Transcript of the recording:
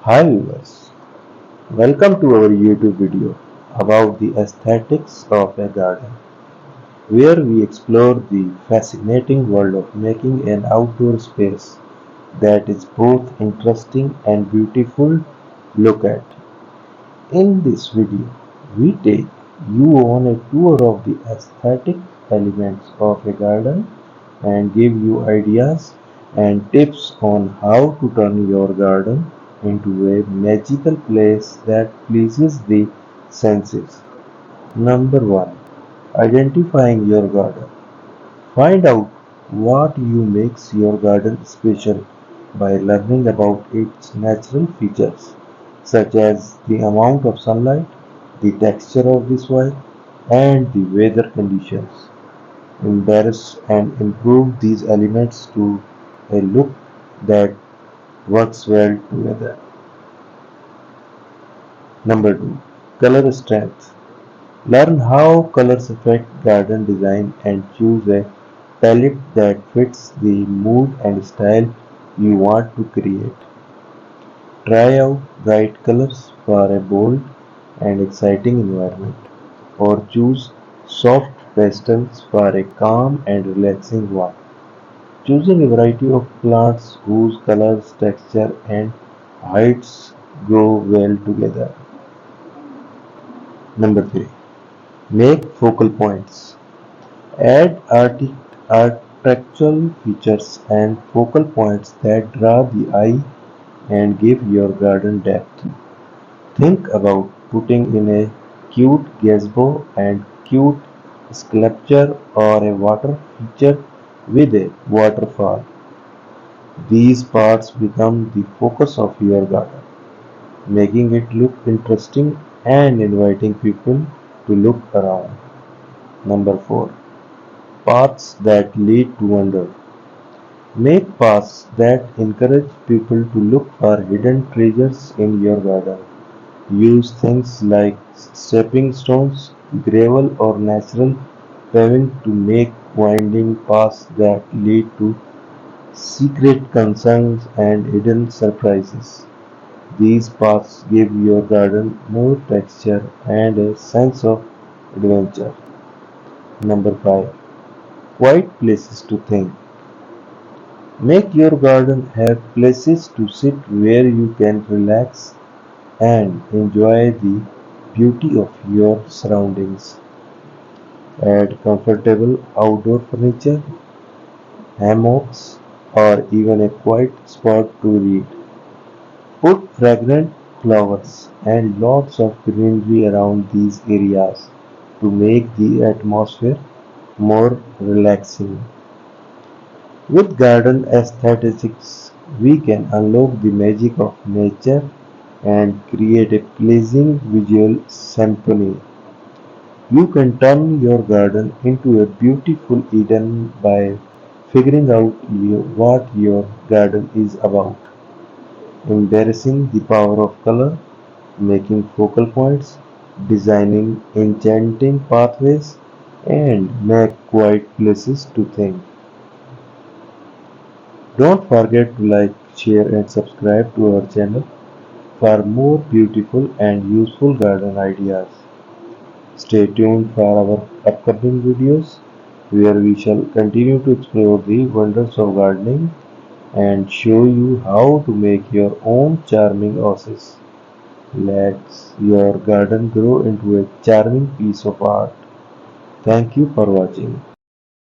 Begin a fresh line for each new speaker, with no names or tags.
Hi viewers, welcome to our YouTube video about the aesthetics of a garden, where we explore the fascinating world of making an outdoor space that is both interesting and beautiful to look at. In this video, we take you on a tour of the aesthetic elements of a garden and give you ideas and tips on how to turn your garden into a magical place that pleases the senses. Number 1. Identifying your garden. Find out what you makes your garden special by learning about its natural features such as the amount of sunlight, the texture of the soil, and the weather conditions. Embrace and improve these elements to a look that works well together. Number 2. Color strength. Learn how colors affect garden design and choose a palette that fits the mood and style you want to create. Try out bright colors for a bold and exciting environment, or choose soft pastels for a calm and relaxing one. Choosing a variety of plants whose colors, texture, and heights go well together. Number 3. Make focal points. Add architectural features and focal points that draw the eye and give your garden depth. Think about putting in a cute gazebo and cute sculpture or a water feature with a waterfall. These parts become the focus of your garden, making it look interesting and inviting people to look around. Number 4. Paths that lead to wonder. Make paths that encourage people to look for hidden treasures in your garden. Use things like stepping stones, gravel, or natural paving to make winding paths that lead to secret concerns and hidden surprises. These paths give your garden more texture and a sense of adventure. Number 5. Quiet places to think. Make your garden have places to sit where you can relax and enjoy the beauty of your surroundings. Add comfortable outdoor furniture, hammocks, or even a quiet spot to read. Put fragrant flowers and lots of greenery around these areas to make the atmosphere more relaxing. With garden aesthetics, we can unlock the magic of nature and create a pleasing visual symphony. You can turn your garden into a beautiful Eden by figuring out what your garden is about, embracing the power of color, making focal points, designing enchanting pathways, and make quiet places to think. Don't forget to like, share, and subscribe to our channel for more beautiful and useful garden ideas. Stay tuned for our upcoming videos where we shall continue to explore the wonders of gardening and show you how to make your own charming oasis. Let your garden grow into a charming piece of art. Thank you for watching.